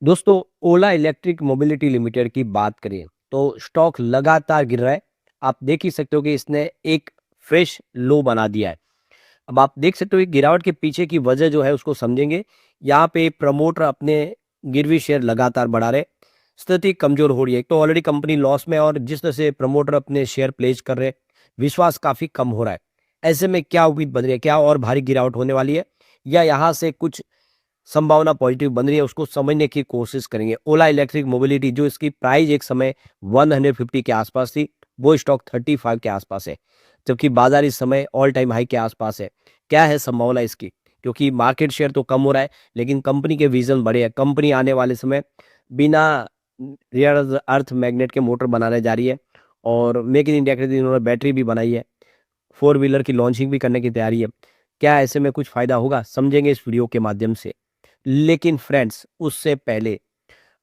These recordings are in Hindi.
दोस्तों, ओला इलेक्ट्रिक मोबिलिटी लिमिटेड की बात करें तो स्टॉक लगातार गिर रहा है। आप देख ही सकते हो कि इसने एक फ्रेश लो बना दिया है। अब आप देख सकते हो कि गिरावट के पीछे की वजह जो है उसको समझेंगे। यहाँ पे प्रमोटर अपने गिरवी शेयर लगातार बढ़ा रहे, स्थिति कमजोर हो रही है। एक तो ऑलरेडी कंपनी लॉस में है और जिस तरह से प्रमोटर अपने शेयर प्लेस कर रहे हैं, विश्वास काफी कम हो रहा है। ऐसे में क्या उम्मीद बन रही है, क्या और भारी गिरावट होने वाली है या यहाँ से कुछ संभावना पॉजिटिव बन रही है, उसको समझने की कोशिश करेंगे। ओला इलेक्ट्रिक मोबिलिटी जो इसकी प्राइस एक समय 150 के आसपास थी, वो स्टॉक 35 के आसपास है, जबकि बाजार इस समय ऑल टाइम हाई के आसपास है। क्या है संभावना इसकी? क्योंकि मार्केट शेयर तो कम हो रहा है, लेकिन कंपनी के विजन बड़े हैं। कंपनी आने वाले समय बिना रेयर अर्थ मैग्नेट के मोटर बनाने जा रही है और मेक इन इंडिया के लिए इन्होंने बैटरी भी बनाई है, फोर व्हीलर की लॉन्चिंग भी करने की तैयारी है। क्या ऐसे में कुछ फायदा होगा, समझेंगे इस वीडियो के माध्यम से। लेकिन फ्रेंड्स, उससे पहले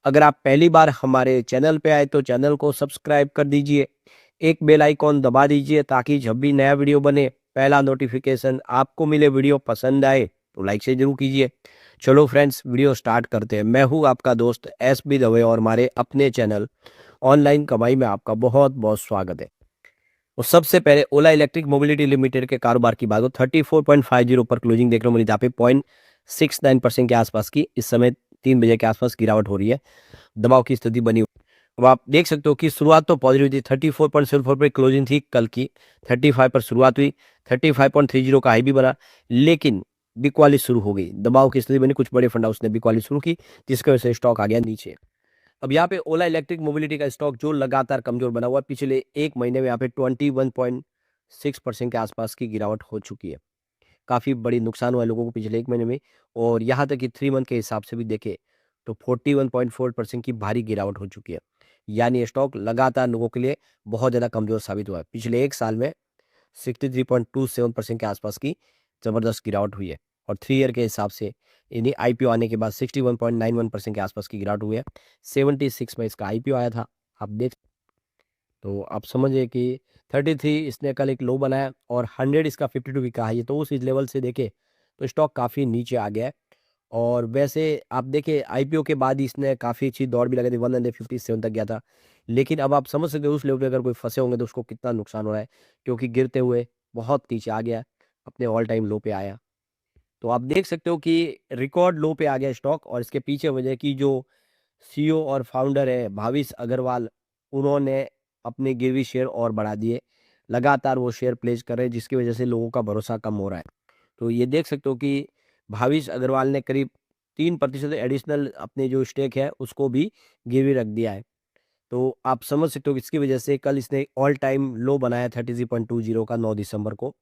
अगर आप पहली बार हमारे चैनल पे आए तो चैनल को सब्सक्राइब कर दीजिए, एक बेल आइकॉन दबा दीजिए ताकि जब भी नया वीडियो बने पहला नोटिफिकेशन आपको मिले। वीडियो पसंद आए तो लाइक से जरूर कीजिए। चलो फ्रेंड्स, वीडियो स्टार्ट करते हैं। मैं हूं आपका दोस्त एस बी दवे और हमारे अपने चैनल ऑनलाइन कमाई में आपका बहुत बहुत स्वागत है। तो सबसे पहले ओला इलेक्ट्रिक मोबिलिटी लिमिटेड के कारोबार की बात हो, 34.50 पर क्लोजिंग देख रहे हो मेरी, जहाँ पे 0.69% के आसपास की इस समय 3 बजे के आसपास गिरावट हो रही है, दबाव की स्थिति बनी हुई। अब आप देख सकते हो कि शुरुआत तो पॉजिटिव थी, 34.04 पर क्लोजिंग थी कल की, 35 पर शुरुआत हुई, 35.30 का हाई भी बना, लेकिन बिकवाली शुरू हो गई, दबाव की स्थिति बनी। कुछ बड़े फंड हाउस ने बिकवाली शुरू की, जिसकी वजह से स्टॉक आ गया नीचे। अब यहाँ पे ओला इलेक्ट्रिक मोबिलिटी का स्टॉक जो लगातार कमजोर बना हुआ है, पिछले एक महीने में यहाँ पे 21.6% के आसपास की गिरावट हो चुकी है। काफी बड़ी नुकसान हुआ है लोगों को पिछले एक महीने में। और यहाँ तक कि 3 मंथ के हिसाब से भी देखे तो 41.4% की भारी गिरावट हो चुकी है। यानी ये स्टॉक लगातार लोगों के लिए बहुत ज्यादा कमजोर साबित हुआ है। पिछले एक साल में 63.27% के आसपास की जबरदस्त गिरावट हुई है। और 3 ईयर के हिसाब से यानी आईपीओ आने के बाद 61.91% के आसपास की गिरावट हुई है। 76 में इसका आईपीओ आया था, आप देख। तो आप समझिए कि 33 इसने कल एक लो बनाया और 100 इसका 52 का हाई है। तो उस लेवल से देखे तो स्टॉक काफ़ी नीचे आ गया है। और वैसे आप देखें आईपीओ के बाद ही इसने काफ़ी अच्छी दौड़ भी लगाई थी, 157 तक गया था। लेकिन अब आप समझ सकते हो उस लेवल पे अगर कोई फंसे होंगे तो उसको कितना नुकसान हो रहा है, क्योंकि गिरते हुए बहुत नीचे आ गया, अपने ऑल टाइम लो पे आया। तो आप देख सकते हो कि रिकॉर्ड लो पे आ गया स्टॉक। और इसके पीछे वजह की जो सीईओ और फाउंडर है भाविश अग्रवाल, उन्होंने अपने गिरवी शेयर और बढ़ा दिए। लगातार वो शेयर प्लेस कर रहे हैं, जिसकी वजह से लोगों का भरोसा कम हो रहा है। तो ये देख सकते हो कि भाविश अग्रवाल ने करीब 3% एडिशनल अपने जो स्टेक है उसको भी गिरवी रख दिया है। तो आप समझ सकते हो कि इसकी वजह से कल इसने ऑल टाइम लो बनाया 33.20 का 9 दिसंबर को।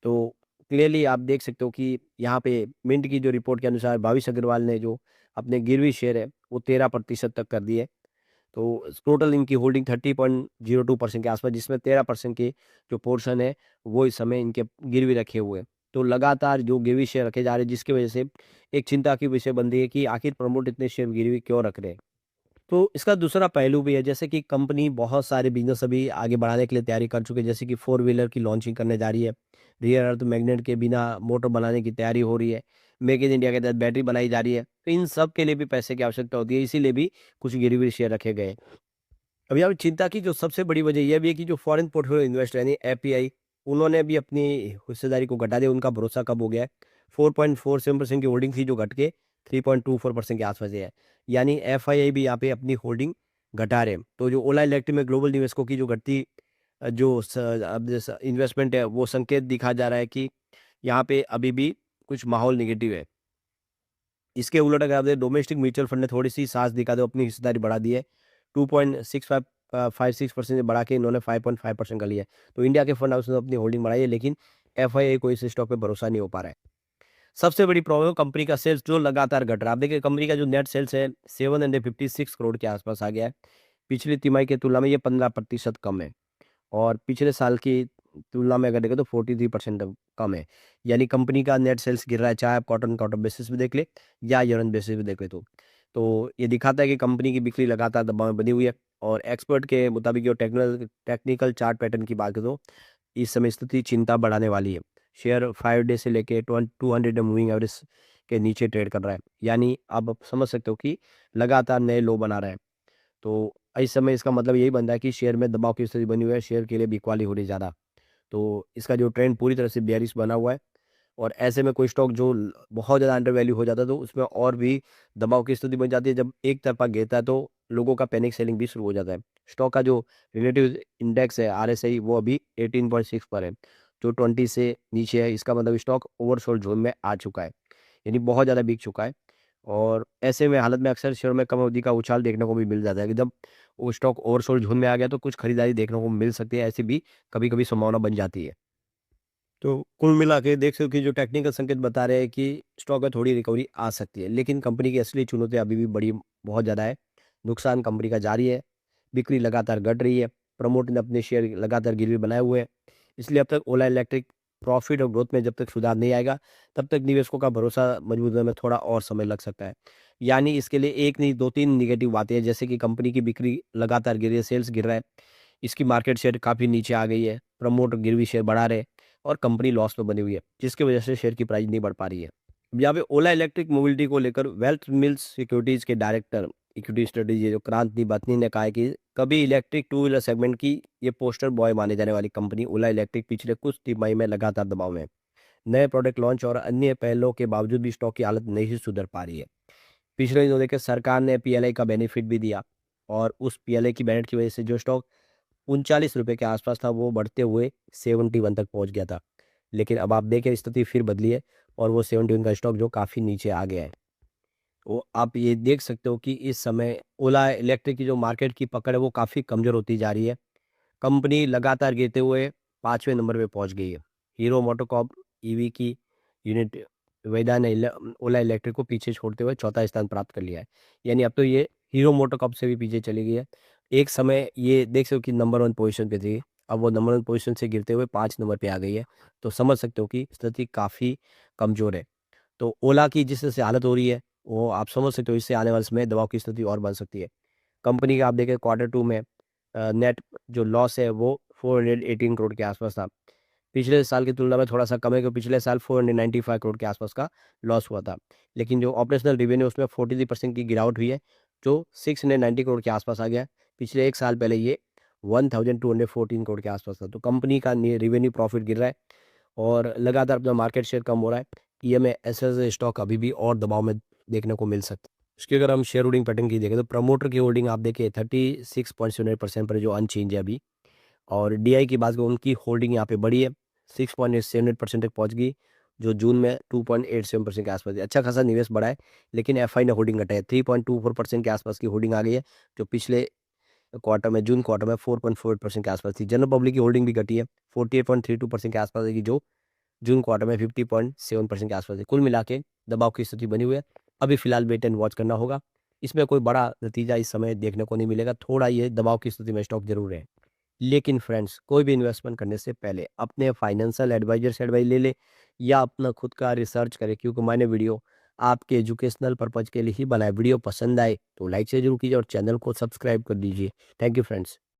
तो क्लियरली आप देख सकते हो कि यहाँ पे मिंट की जो रिपोर्ट के अनुसार भाविश अग्रवाल ने जो अपने गिरवी शेयर है वो 13% तक कर दिए। तो टोटल इनकी होल्डिंग 30.02% के आसपास, जिसमें 13% के जो पोर्शन है वो इस समय इनके गिरवी रखे हुए हैं। तो लगातार जो गिरवी शेयर रखे जा रहे हैं, जिसकी वजह से एक चिंता की विषय बन रही है कि आखिर प्रमोट इतने शेयर गिरवी क्यों रख रहे हैं। तो इसका दूसरा पहलू भी है, जैसे कि कंपनी बहुत सारे बिजनेस अभी आगे बढ़ाने के लिए तैयारी कर चुकी है, जैसे कि फोर व्हीलर की लॉन्चिंग करने जा रही है, रियर अर्थ मैग्नेट के बिना मोटर बनाने की तैयारी हो रही है, मेक इन इंडिया के तहत बैटरी बनाई जा रही है। तो इन सब के लिए भी पैसे की आवश्यकता होती है, इसीलिए भी कुछ गिरवी शेयर रखे गए हैं। अब यहाँ पे चिंता की जो सबसे बड़ी वजह यह भी है कि जो फॉरेन पोर्टफोलियो इन्वेस्टर यानी एफपीआई, उन्होंने भी अपनी हिस्सेदारी को घटा दिया। उनका भरोसा कब हो गया है, 4.47% की होल्डिंग थी जो घट के 3.24% के आसपास है। यानी एफआईआई भी यहाँ पे अपनी होल्डिंग घटा रहे हैं। तो जो ओला इलेक्ट्रिक में ग्लोबल निवेशकों की जो घटती अब इन्वेस्टमेंट है, वो संकेत दिखा जा रहा है कि यहाँ पे अभी भी कुछ माहौल निगेटिव है। इसके उलट अगर आप देखें, डोमेस्टिक म्यूचुअल फंड ने थोड़ी सी साहस दिखा दो, अपनी हिस्सेदारी बढ़ा दी है। 2.6556% से बढ़ा के इन्होंने 5.5% कर लिया है। तो इंडिया के फंड हाउस ने अपनी होल्डिंग बढ़ाई है, लेकिन एफआईआई को इस स्टॉक पे भरोसा नहीं हो पा रहा है। सबसे बड़ी प्रॉब्लम कंपनी का सेल्स जो लगातार घट रहा है। आप देखिए कंपनी का जो नेट सेल्स है 756 करोड़ के आसपास आ गया है। पिछली तिमाही की तुलना में ये 15% कम है। और पिछले साल की तुलना में अगर देखें तो 43% कम है। यानी कंपनी का नेट सेल्स गिर रहा है, चाहे आप क्वार्टर क्वार्टर बेसिस पे देख ले या ईयर ऑन बेसिस पे देख ले। तो ये दिखाता है कि कंपनी की बिक्री लगातार दबाव में बनी हुई है। और एक्सपर्ट के मुताबिक जो टेक्निकल टेक्निकल चार्ट पैटर्न की बात करें तो इस समय स्थिति चिंता बढ़ाने वाली है। शेयर 5 डे से लेके 200 मूविंग एवरेज के नीचे ट्रेड कर रहा है, यानी आप समझ सकते हो कि लगातार नए लो बना रहा है। तो इस समय इसका मतलब यही बनता है कि शेयर में दबाव की स्थिति बनी हुई है, शेयर के लिए बिकवाली हो रही ज़्यादा। तो इसका जो ट्रेंड पूरी तरह से बेयरिश बना हुआ है, और ऐसे में कोई स्टॉक जो बहुत ज़्यादा अंडर वैल्यू हो जाता है तो उसमें और भी दबाव की स्थिति बन जाती है। जब एक तरफा गिरता है तो लोगों का पैनिक सेलिंग भी शुरू हो जाता है। स्टॉक का जो रिलेटिव इंडेक्स है आरएसआई, वो अभी 18.6 पर है, जो 20 से नीचे है। इसका मतलब स्टॉक ओवरसोल्ड जोन में आ चुका है, यानी बहुत ज़्यादा बिक चुका है। और ऐसे में हालत में अक्सर शेयर में कम अवधि का उछाल देखने को भी मिल जाता है कि जब वो स्टॉक ओवरसोल्ड जोन में आ गया तो कुछ खरीदारी देखने को मिल सकती है, ऐसी भी कभी कभी संभावना बन जाती है। तो कुल मिला के देख सकते हो कि जो टेक्निकल संकेत बता रहे हैं कि स्टॉक में थोड़ी रिकवरी आ सकती है, लेकिन कंपनी की असली चुनौती अभी भी बड़ी बहुत ज़्यादा है। नुकसान कंपनी का जारी है, बिक्री लगातार घट रही है, प्रमोटर ने अपने शेयर लगातार गिरवी बनाए हुए हैं। इसलिए अब तक ओला इलेक्ट्रिक प्रॉफिट और ग्रोथ में जब तक सुधार नहीं आएगा, तब तक निवेशकों का भरोसा मजबूत होने में थोड़ा और समय लग सकता है। यानी इसके लिए एक नहीं, 2-3 नेगेटिव बातें हैं, जैसे कि कंपनी की बिक्री लगातार गिर रही है, सेल्स गिर रहा है, इसकी मार्केट शेयर काफ़ी नीचे आ गई है, प्रमोटर गिरवी शेयर बढ़ा रहे हैं और कंपनी लॉस में बनी हुई है, जिसकी वजह से शेयर की प्राइस नहीं बढ़ पा रही है। अब यहाँ पे ओला इलेक्ट्रिक मोबिलिटी को लेकर वेल्थ मिल्स सिक्योरिटीज के डायरेक्टर इक्विटी स्ट्रेटेजी जो क्रांत निबातनी ने कहा है कि कभी इलेक्ट्रिक टू व्हीलर सेगमेंट की ये पोस्टर बॉय माने जाने वाली कंपनी ओला इलेक्ट्रिक पिछले कुछ तिमाही में लगातार दबाव में है। नए प्रोडक्ट लॉन्च और अन्य पहलों के बावजूद भी स्टॉक की हालत नहीं सुधर पा रही है। पिछले दिनों देखिए सरकार ने पीएलआई का बेनिफिट भी दिया, और उस पीएलआई की बेनिफिट की वजह से जो स्टॉक ₹39 के आसपास था, वो बढ़ते हुए 71 तक पहुँच गया था। लेकिन अब आप देखें स्थिति फिर बदली है, और वो 71 का स्टॉक जो काफ़ी नीचे आ गया है। तो आप ये देख सकते हो कि इस समय ओला इलेक्ट्रिक की जो मार्केट की पकड़ है वो काफ़ी कमज़ोर होती जा रही है। कंपनी लगातार गिरते हुए 5वें नंबर पे पहुँच गई है। हीरो मोटोकॉर्प ईवी की यूनिट वेदा ने ओला इलेक्ट्रिक को पीछे छोड़ते हुए चौथा स्थान प्राप्त कर लिया है। यानी अब तो ये हीरो मोटोकॉर्प से भी पीछे चली गई है। एक समय ये देख सकते हो कि नंबर 1 पोज़ीशन पे थी, अब वो नंबर 1 पोज़ीशन से गिरते हुए 5 नंबर पे आ गई है। तो समझ सकते हो कि स्थिति काफ़ी कमज़ोर है। तो ओला की जिस तरह से हालत हो रही है, वो आप समझ सकते हो इससे आने वाले समय दबाव की स्थिति और बन सकती है। कंपनी का आप देखें क्वार्टर 2 में नेट जो लॉस है वो 418 करोड़ के आसपास था। पिछले साल की तुलना में थोड़ा-सा कम है, क्योंकि पिछले साल 495 करोड़ के आसपास का लॉस हुआ था। लेकिन जो ऑपरेशनल रेवेन्यू उसमें 43% की गिरावट हुई है, जो 690 करोड़ के आसपास आ गया है। पिछले 1 साल पहले ये 1214 करोड़ के आसपास था। तो कंपनी का नि रेवेन्यू प्रॉफिट गिर रहा है, और लगातार अपना मार्केट शेयर कम हो रहा है। ईएमए एसएस स्टॉक अभी भी और दबाव में देखने को मिल सकता है। इसकी अगर हम शेयर होल्डिंग पैटर्न की देखें तो प्रमोटर की होल्डिंग आप देखिए 36.78% पर है, जो अनचेंज है अभी। और डीआई की बात करूँ, उनकी होल्डिंग यहाँ पे बढ़ी है, 6.78% तक पहुँच गई, जो जून में 2.87% के आसपास है। अच्छा खासा निवेश बढ़ा है, लेकिन एफआई ने होल्डिंग घटाई है, 3.24% के आसपास की होल्डिंग आ गई है, जो पिछले क्वार्टर में जून क्वार्टर में 4.48% के आसपास थी। जनरल पब्लिक की होल्डिंग भी घटी है, 48.32% के आसपास है, जो जून क्वार्टर में 50.7% के आसपास है। कुल मिला के दबाव की स्थिति बनी हुई है। अभी फिलहाल वेट एंड वॉच करना होगा। इसमें कोई बड़ा नतीजा इस समय देखने को नहीं मिलेगा। थोड़ा ये दबाव की स्थिति में स्टॉक ज़रूर है। लेकिन फ्रेंड्स, कोई भी इन्वेस्टमेंट करने से पहले अपने फाइनेंशियल एडवाइज़र से एडवाइस ले लें, या अपना खुद का रिसर्च करें, क्योंकि मैंने वीडियो आपके एजुकेशनल पर्पज़ के लिए ही बनाया। वीडियो पसंद आए तो लाइक से ज़रूर कीजिए और चैनल को सब्सक्राइब कर दीजिए। Thank you friends.